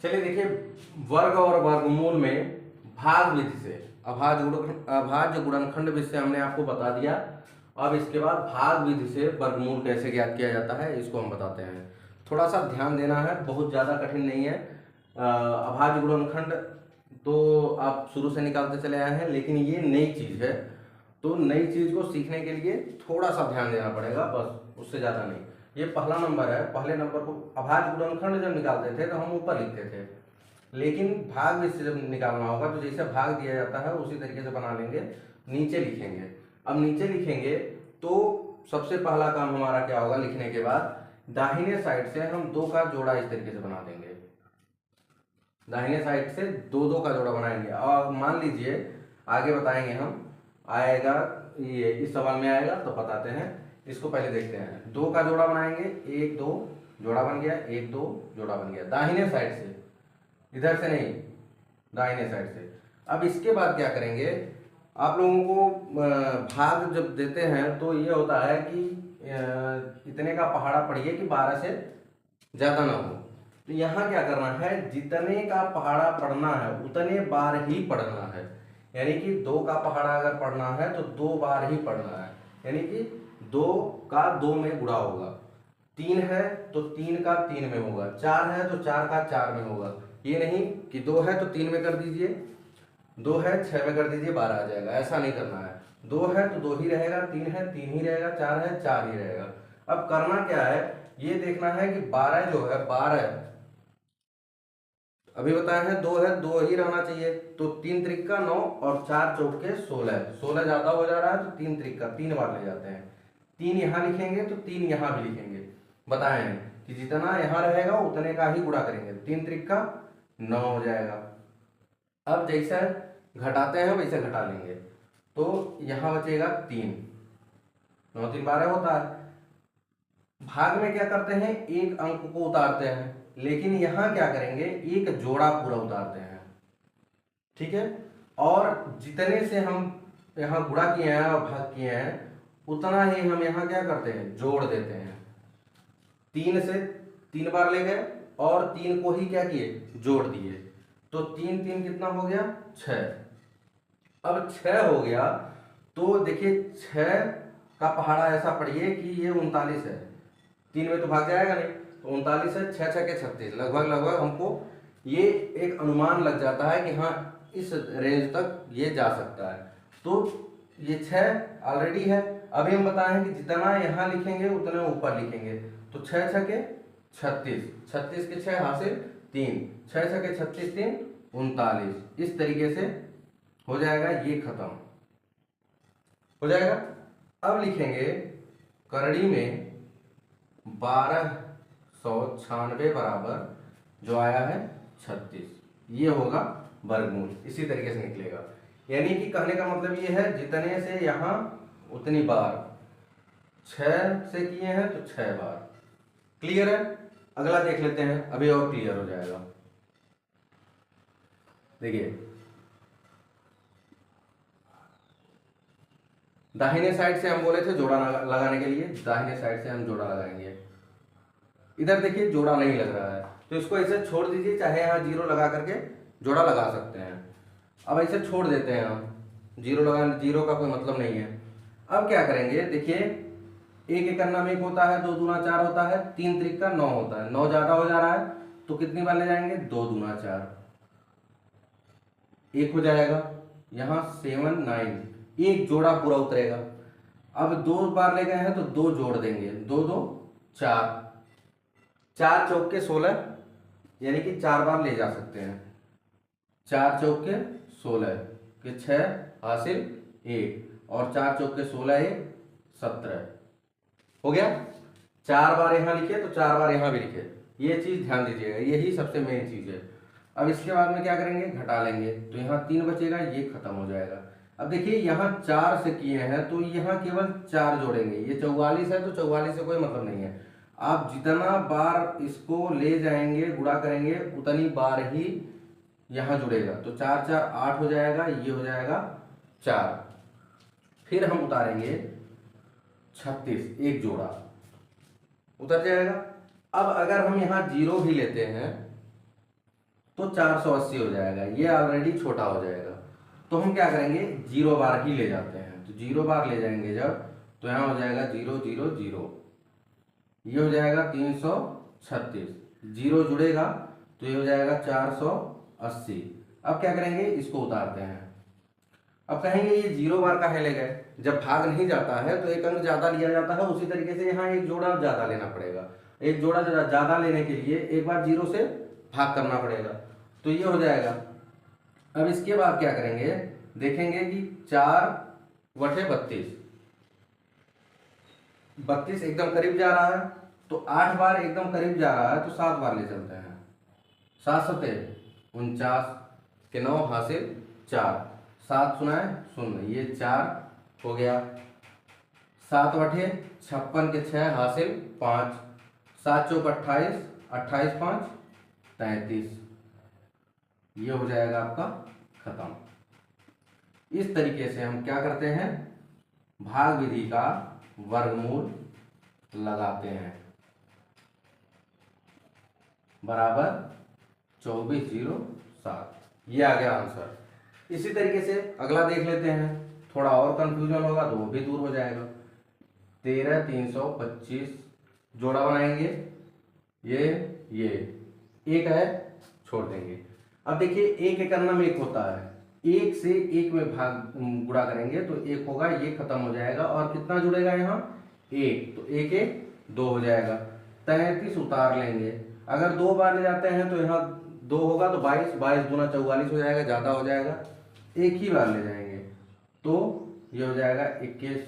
चलिए देखिए, वर्ग और वर्गमूल में भाग विधि से अभाज्य गुणनखंड विधि से हमने आपको बता दिया। अब इसके बाद भाग विधि से वर्गमूल कैसे ज्ञात किया जाता है इसको हम बताते हैं। थोड़ा सा ध्यान देना है, बहुत ज़्यादा कठिन नहीं है। अभाज्य गुणनखंड तो आप शुरू से निकालते चले आए हैं, लेकिन ये नई चीज़ है, तो नई चीज़ को सीखने के लिए थोड़ा सा ध्यान देना पड़ेगा, बस उससे ज़्यादा नहीं। ये पहला नंबर है, पहले नंबर को अभाज्य गुणनखंड जब निकालते थे तो हम ऊपर लिखते थे, लेकिन भाग विधि से जब निकालना होगा तो जैसे भाग दिया जाता है उसी तरीके से बना लेंगे, नीचे लिखेंगे। अब नीचे लिखेंगे तो सबसे पहला काम हमारा क्या होगा, लिखने के बाद दाहिने साइड से हम दो का जोड़ा इस तरीके से बना देंगे। दाहिने साइड से दो दो का जोड़ा बनाएंगे। और मान लीजिए आगे बताएंगे हम, आएगा ये इस सवाल में आएगा तो बताते हैं। इसको पहले देखते हैं, दो का जोड़ा बनाएंगे, एक दो जोड़ा बन गया, एक दो जोड़ा बन गया दाहिने साइड से, इधर से नहीं, दाहिने साइड से। अब इसके बाद क्या करेंगे, आप लोगों को भाग जब देते हैं तो ये होता है कि इतने का पहाड़ा पढ़िए कि 12 से ज़्यादा ना हो। तो यहाँ क्या करना है, जितने का पहाड़ा पढ़ना है उतने बार ही पढ़ना है। यानी कि 2 का पहाड़ा अगर पढ़ना है तो 2 बार ही पढ़ना है, यानी कि 2 का 2 में गुणा होगा। 3 है तो 3 का 3 में होगा, 4 है तो 4 का 4 में होगा। ये नहीं कि 2 है तो 3 में कर दीजिए, 2 है 6 में कर दीजिए, 12 आ जाएगा, ऐसा नहीं करना है। 2 है तो 2 ही रहेगा, 3 है 3 ही रहेगा, 4 है 4 ही रहेगा। अब करना क्या है, ये देखना है कि 12 जो है 12 अभी बताए हैं, 2 है 2 ही रहना चाहिए, तो 3 त्रिक 9 और 4 चौके 16। 16 ज़्यादा हो जा रहा है तो 3 त्रिक 3 बार ले जाते हैं। 3 यहाँ लिखेंगे तो 3 यहाँ भी लिखेंगे। बताए हैं कि जितना यहाँ रहेगा उतने का ही गुणा करेंगे, 3 त्रिक 9 हो जाएगा। अब जैसे घटाते हैं वैसे घटा लेंगे, तो यहाँ बचेगा 3, 9 3 12 होता है। भाग में क्या करते हैं, एक अंक को उतारते हैं, लेकिन यहाँ क्या करेंगे, एक जोड़ा पूरा उतारते हैं। ठीक है, और जितने से हम यहाँ गुणा किए हैं और भाग किए हैं उतना ही हम यहाँ क्या करते हैं, जोड़ देते हैं। 3 से 3 बार ले गए और 3 को ही क्या किए, जोड़ दिए, तो 3 3 कितना हो गया, 6। अब 6 हो गया तो देखिए 6 का पहाड़ा ऐसा पढ़िए कि ये 39 है, 3 में तो भाग जाएगा नहीं, तो 39 है, 6 6 के 36, लगभग लगभग हमको ये एक अनुमान लग जाता है कि हाँ इस रेंज तक ये जा सकता है। तो ये 6 ऑलरेडी है। अभी हम बताएं कि जितना यहाँ लिखेंगे उतना ऊपर लिखेंगे, तो 6 6 के 36, 36 के 6 हासिल 3, 6 6 के 36 3 39। इस तरीके से हो जाएगा, ये खत्म हो जाएगा। अब लिखेंगे करड़ी में 1296 बराबर जो आया है 36, ये होगा वर्गमूल। इसी तरीके से निकलेगा, यानी कि कहने का मतलब ये है जितने से यहाँ उतनी बार, 6 से किए हैं तो 6 बार। क्लियर है, अगला देख लेते हैं, अभी और क्लियर हो जाएगा। देखिए दाहिने साइड से हम बोले थे जोड़ा लगाने के लिए, दाहिने साइड से हम जोड़ा लगाएंगे। इधर देखिए जोड़ा नहीं लग रहा है तो इसको ऐसे छोड़ दीजिए, चाहे यहाँ 0 लगा करके जोड़ा लगा सकते हैं। अब ऐसे छोड़ देते हैं हम, 0 लगा, 0 का कोई मतलब नहीं है। अब क्या करेंगे, देखिए 1 एक अन्ना में 1 होता है, 2 दूना 4 होता है, 3 त्रिक 9 होता है, 9 ज़्यादा हो जा रहा है तो कितनी बार ले जाएंगे, 2 दूना 4, 1 हो जाएगा। यहाँ 7 9, एक जोड़ा पूरा उतरेगा। अब 2 बार ले गए हैं तो 2 जोड़ देंगे, 2 2 4, 4 चौके 16, यानी कि 4 बार ले जा सकते हैं। 4 चौके 16 के 6 हासिल 1, और 4 चौके 16 1 17 हो गया। 4 बार यहाँ लिखे तो 4 बार यहाँ भी लिखे, ये चीज़ ध्यान दीजिएगा, यही सबसे मेन चीज़ है। अब इसके बाद में क्या करेंगे, घटा लेंगे, तो यहाँ 3 बचेगा, ये खत्म हो जाएगा। अब देखिए यहाँ 4 से किए हैं तो यहाँ केवल 4 जोड़ेंगे, ये 44 है तो 44 से कोई मतलब नहीं है। आप जितना बार इसको ले जाएंगे गुणा करेंगे उतनी बार ही यहाँ जुड़ेगा, तो 4 4 8 हो जाएगा, ये हो जाएगा 4। फिर हम उतारेंगे 36, एक जोड़ा उतर जाएगा। अब अगर हम यहाँ 0 भी लेते हैं तो 480 हो जाएगा, ये ऑलरेडी छोटा हो जाएगा। तो हम क्या करेंगे, 0 बार ही ले जाते हैं। तो 0 बार ले जाएंगे जब, तो यहाँ हो जाएगा 0 0 0, ये हो जाएगा 336, 0 जुड़ेगा तो ये हो जाएगा 480। अब क्या करेंगे, इसको उतारते हैं। अब कहेंगे ये 0 बार का है ले गए, जब भाग नहीं जाता है तो एक अंक ज्यादा लिया जाता है, उसी तरीके से यहाँ एक जोड़ा ज्यादा लेना पड़ेगा। एक जोड़ा ज्यादा लेने के लिए एक बार 0 से भाग करना पड़ेगा, तो ये हो जाएगा। अब इसके बाद क्या करेंगे, देखेंगे कि 4/32, 32 एकदम करीब जा रहा है, तो 8 बार एकदम करीब जा रहा है, तो 7 बार ले चलते हैं। 7 सते 49 के 9 हासिल 4, 7 सुनाए 0, ये 4 हो गया। 7/56 के 6 हासिल 5, 7 चौक 28, 28 5 33, ये हो जाएगा आपका खत्म। इस तरीके से हम क्या करते हैं, भाग विधि का वर्गमूल लगाते हैं। बराबर 2407, ये आ गया आंसर। इसी तरीके से अगला देख लेते हैं, थोड़ा और कंफ्यूजन होगा तो वो भी दूर हो जाएगा। 13 325 जोड़ा बनाएंगे, ये एक है, छोड़ देंगे। अब देखिए एक एक अन्नम एक होता है, एक से एक में भाग गुणा करेंगे तो एक होगा, ये खत्म हो जाएगा और कितना जुड़ेगा यहाँ, एक, तो एक एक 2 हो जाएगा। 33 उतार लेंगे, अगर 2 बार ले जाते हैं तो यहाँ 2 होगा तो 22, 22 दूना 44 हो जाएगा, ज़्यादा हो जाएगा। एक ही बार ले जाएंगे तो ये हो जाएगा 21,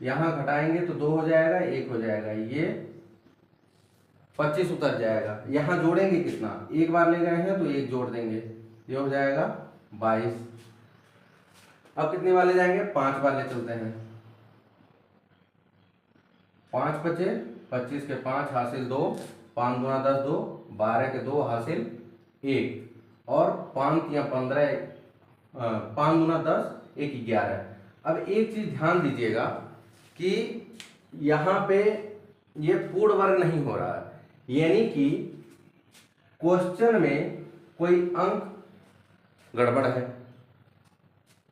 यहाँ घटाएंगे तो 2 हो जाएगा, 1 हो जाएगा, ये 25 उतर जाएगा। यहाँ जोड़ेंगे कितना, एक बार ले गए हैं तो 1 जोड़ देंगे, ये हो जाएगा 22। अब कितनी बार ले जाएंगे, 5 बार ले चलते हैं। 5 बचे 25 के 5 हासिल 2, 5 दूना 10 2, 12 के 2 हासिल 1, और 5 या 15, 5 दूना 10, 1 11। अब एक चीज ध्यान दीजिएगा कि यहाँ पे ये पूर्ण वर्ग नहीं हो रहा है, यानी कि क्वेश्चन में कोई अंक गड़बड़ है,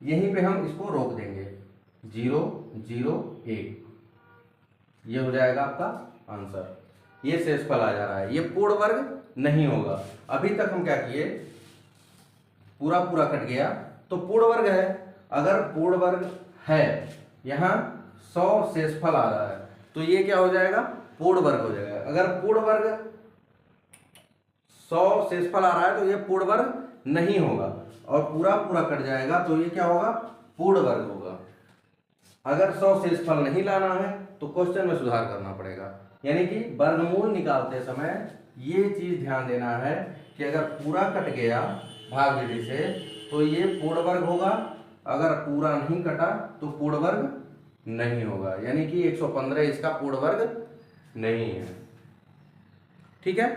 यहीं पे हम इसको रोक देंगे। 0 0 1, ये हो जाएगा आपका आंसर। ये शेषफल आ जा रहा है, ये पूर्ण वर्ग नहीं होगा। अभी तक हम क्या किए, पूरा पूरा कट गया तो पूर्ण वर्ग है। अगर पूर्ण वर्ग है, यहाँ 100 शेषफल आ रहा है तो ये क्या हो जाएगा, पूर्ण वर्ग हो जाएगा। अगर पूर्ण वर्ग 100 शेषफल आ रहा है तो ये पूर्ण वर्ग नहीं होगा, और पूरा पूरा कट जाएगा तो ये क्या होगा, पूर्ण वर्ग होगा। अगर 100 शेषफल नहीं लाना है तो क्वेश्चन में सुधार करना पड़ेगा, यानी कि वर्गमूल निकालते समय ये चीज ध्यान देना है कि अगर पूरा कट गया भाग विधि से तो ये पूर्ण वर्ग होगा, अगर पूरा नहीं कटा तो पूर्ण वर्ग नहीं होगा, यानी कि 115 इसका पूर्ण वर्ग नहीं है। ठीक है।